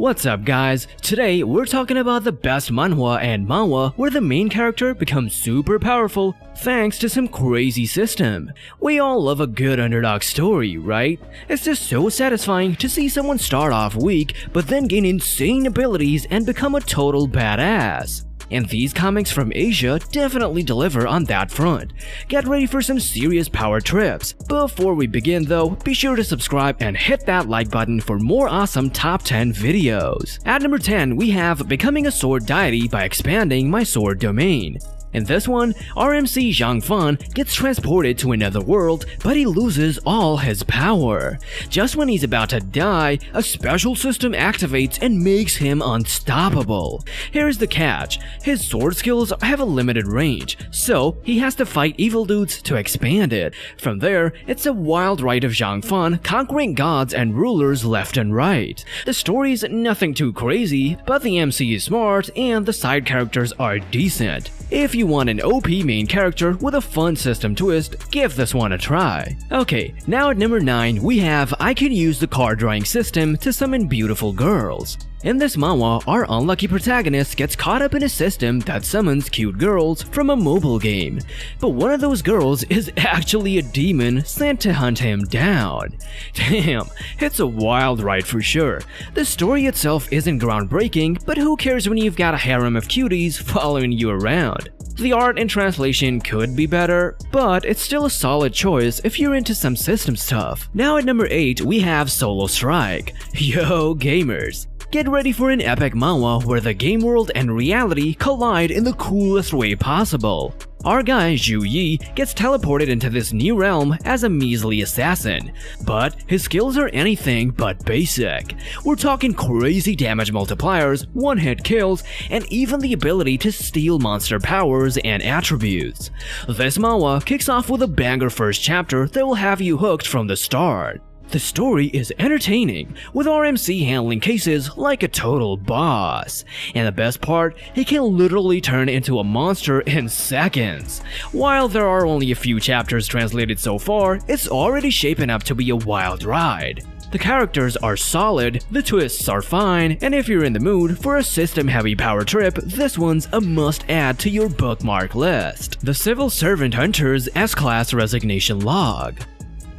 What's up guys, today we're talking about the best manhwa and manhwa where the main character becomes super powerful thanks to some crazy system. We all love a good underdog story, right? It's just so satisfying to see someone start off weak but then gain insane abilities and become a total badass. And these comics from Asia definitely deliver on that front. Get ready for some serious power trips. Before we begin though, be sure to subscribe and hit that like button for more awesome top 10 videos. At number 10, we have Becoming a Sword Deity by expanding my sword domain. In this one, RMC Zhang Fan gets transported to another world, but he loses all his power. Just when he's about to die, a special system activates and makes him unstoppable. Here's the catch, his sword skills have a limited range, so he has to fight evil dudes to expand it. From there, it's a wild ride of Zhang Fan conquering gods and rulers left and right. The story's nothing too crazy, but the MC is smart and the side characters are decent. If you want an OP main character with a fun system twist, give this one a try. Okay, now at number 9, we have I can use the card drawing system to summon beautiful girls. In this manhwa, our unlucky protagonist gets caught up in a system that summons cute girls from a mobile game. But one of those girls is actually a demon sent to hunt him down. Damn, it's a wild ride for sure. The story itself isn't groundbreaking, but who cares when you've got a harem of cuties following you around. The art and translation could be better, but it's still a solid choice if you're into some system stuff. Now at number 8, we have Solo Strike. Yo gamers! Get ready for an epic manhwa where the game world and reality collide in the coolest way possible. Our guy Zhu Yi gets teleported into this new realm as a measly assassin, but his skills are anything but basic. We're talking crazy damage multipliers, one-hit kills, and even the ability to steal monster powers and attributes. This manhwa kicks off with a banger first chapter that will have you hooked from the start. The story is entertaining, with RMC handling cases like a total boss. And the best part, he can literally turn into a monster in seconds. While there are only a few chapters translated so far, it's already shaping up to be a wild ride. The characters are solid, the twists are fine, and if you're in the mood for a system-heavy power trip, this one's a must-add to your bookmark list. The Civil Servant Hunter's S-Class Resignation Log.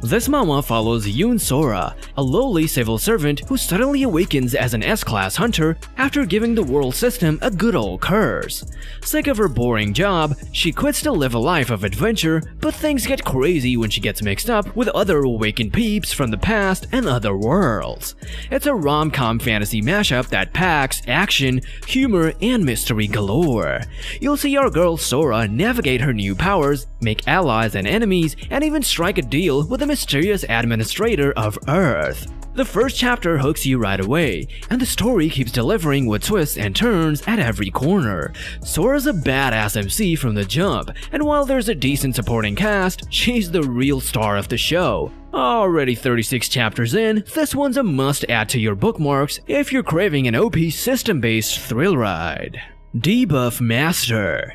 This manhwa follows Yoon Sora, a lowly civil servant who suddenly awakens as an S-Class hunter after giving the world system a good old curse. Sick of her boring job, she quits to live a life of adventure, but things get crazy when she gets mixed up with other awakened peeps from the past and other worlds. It's a rom-com fantasy mashup that packs action, humor, and mystery galore. You'll see our girl Sora navigate her new powers, make allies and enemies, and even strike a deal with the mysterious administrator of Earth. The first chapter hooks you right away, and the story keeps delivering with twists and turns at every corner. Sora's a badass MC from the jump, and while there's a decent supporting cast, she's the real star of the show. Already 36 chapters in, this one's a must-add to your bookmarks if you're craving an OP system-based thrill ride. Debuff Master.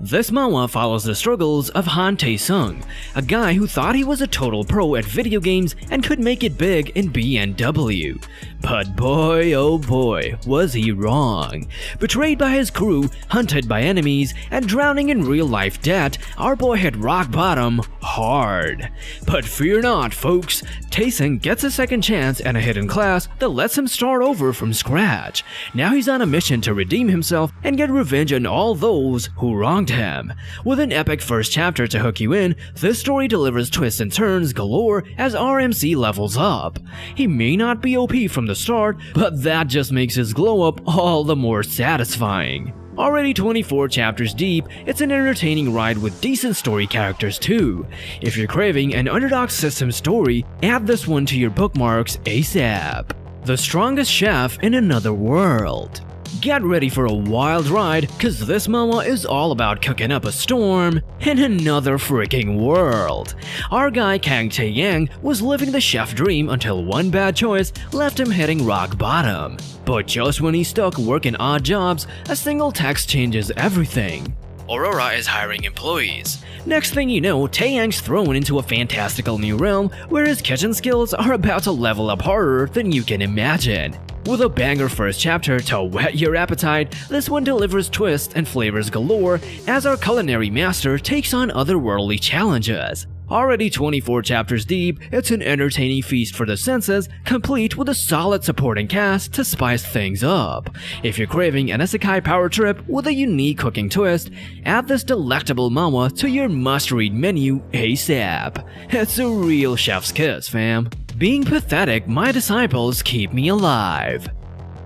This manhwa follows the struggles of Han Tae-sung, a guy who thought he was a total pro at video games and could make it big in BNW. But boy oh boy, was he wrong. Betrayed by his crew, hunted by enemies, and drowning in real-life debt, our boy hit rock bottom hard. But fear not, folks, Tae-sung gets a second chance and a hidden class that lets him start over from scratch. Now he's on a mission to redeem himself and get revenge on all those who wronged him. With an epic first chapter to hook you in, this story delivers twists and turns galore as RMC levels up. He may not be OP from the start, but that just makes his glow up all the more satisfying. Already 24 chapters deep, it's an entertaining ride with decent story characters too. If you're craving an underdog system story, add this one to your bookmarks ASAP. The Strongest Chef in Another World. Get ready for a wild ride, cause this manhwa is all about cooking up a storm in another freaking world. Our guy Kang Tae-yang was living the chef dream until one bad choice left him hitting rock bottom. But just when he's stuck working odd jobs, a single text changes everything. Aurora is hiring employees. Next thing you know, Taeyang's thrown into a fantastical new realm where his kitchen skills are about to level up harder than you can imagine. With a banger first chapter to whet your appetite, this one delivers twists and flavors galore as our culinary master takes on otherworldly challenges. Already 24 chapters deep, it's an entertaining feast for the senses, complete with a solid supporting cast to spice things up. If you're craving an isekai power trip with a unique cooking twist, add this delectable manhwa to your must-read menu ASAP. It's a real chef's kiss, fam. Being pathetic, my disciples keep me alive.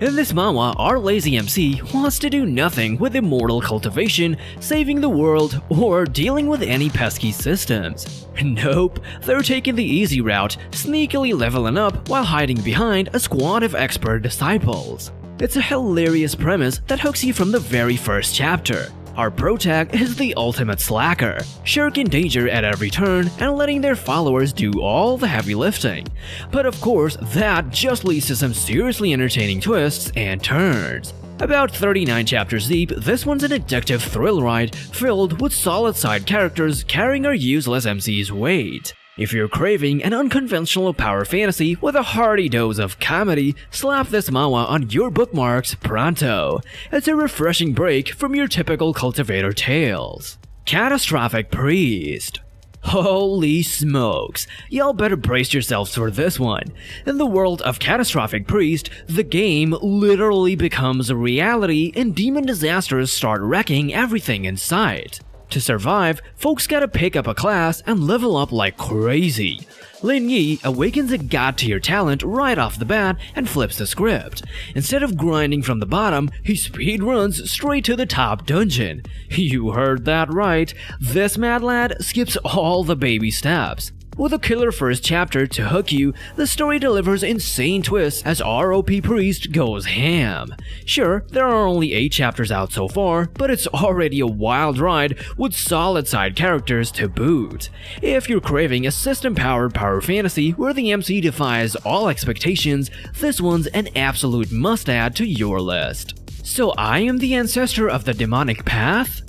In this manhwa, our lazy MC wants to do nothing with immortal cultivation, saving the world, or dealing with any pesky systems. Nope, they're taking the easy route, sneakily leveling up while hiding behind a squad of expert disciples. It's a hilarious premise that hooks you from the very first chapter. Our protag is the ultimate slacker, shirking danger at every turn and letting their followers do all the heavy lifting. But of course, that just leads to some seriously entertaining twists and turns. About 39 chapters deep, this one's an addictive thrill ride filled with solid side characters carrying our useless MC's weight. If you're craving an unconventional power fantasy with a hearty dose of comedy, slap this manhwa on your bookmarks pronto. It's a refreshing break from your typical cultivator tales. Catastrophic Priest. Holy smokes, y'all better brace yourselves for this one. In the world of Catastrophic Priest, the game literally becomes a reality and demon disasters start wrecking everything in sight. To survive, folks gotta pick up a class and level up like crazy. Lin Yi awakens a god-tier talent right off the bat and flips the script. Instead of grinding from the bottom, he speedruns straight to the top dungeon. You heard that right, this mad lad skips all the baby steps. With a killer first chapter to hook you, the story delivers insane twists as ROP Priest goes ham. Sure, there are only 8 chapters out so far, but it's already a wild ride with solid side characters to boot. If you're craving a system-powered power fantasy where the MC defies all expectations, this one's an absolute must-add to your list. So I am the ancestor of the demonic path?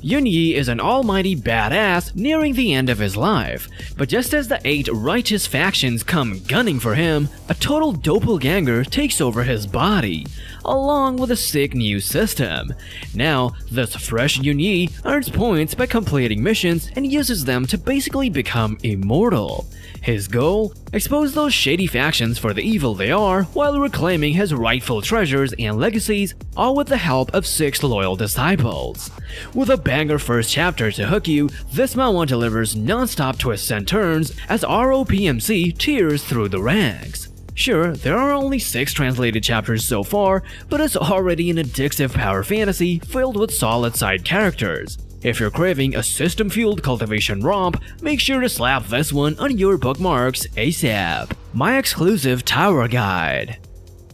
Yun Yi is an almighty badass nearing the end of his life, but just as the 8 righteous factions come gunning for him, a total doppelganger takes over his body, along with a sick new system. Now, this fresh Yun Yi earns points by completing missions and uses them to basically become immortal. His goal? Expose those shady factions for the evil they are while reclaiming his rightful treasures and legacies, all with the help of 6 loyal disciples. With a banger first chapter to hook you, this manhwa delivers non-stop twists and turns as ROPMC tears through the ranks. Sure, there are only 6 translated chapters so far, but it's already an addictive power fantasy filled with solid side characters. If you're craving a system-fueled cultivation romp, make sure to slap this one on your bookmarks ASAP. My exclusive tower guide.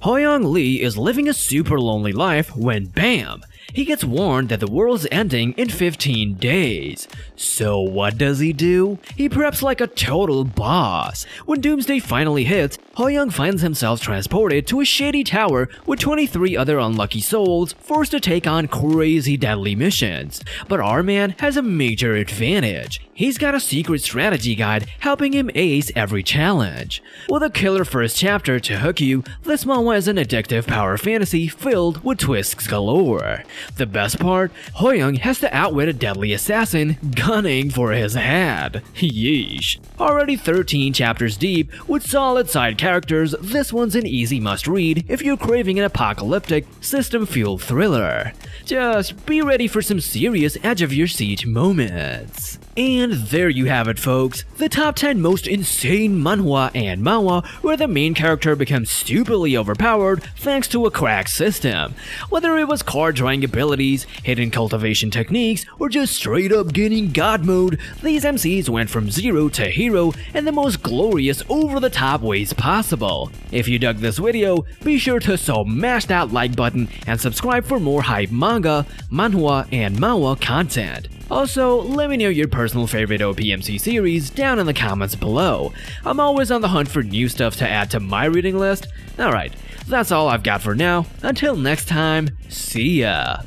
Hoyoung Lee is living a super lonely life when BAM! He gets warned that the world's ending in 15 days. So what does he do? He preps like a total boss. When Doomsday finally hits, Hoyoung finds himself transported to a shady tower with 23 other unlucky souls forced to take on crazy deadly missions. But our man has a major advantage. He's got a secret strategy guide helping him ace every challenge. With a killer first chapter to hook you, this manhwa is an addictive power fantasy filled with twists galore. The best part, Hoyoung has to outwit a deadly assassin gunning for his head. Yeesh. Already 13 chapters deep, with solid side characters, this one's an easy must-read if you're craving an apocalyptic, system-fueled thriller. Just be ready for some serious edge-of-your-seat moments. And there you have it, folks, the top 10 most insane manhwa and manhwa where the main character becomes stupidly overpowered thanks to a cracked system. Whether it was card drawing abilities, hidden cultivation techniques, or just straight up gaining god mode, these MCs went from zero to hero in the most glorious over-the-top ways possible. If you dug this video, be sure to smash that like button and subscribe for more hype manga, manhwa, and manhwa content. Also, let me know your personal favorite OPMC series down in the comments below. I'm always on the hunt for new stuff to add to my reading list. Alright, that's all I've got for now. Until next time, see ya!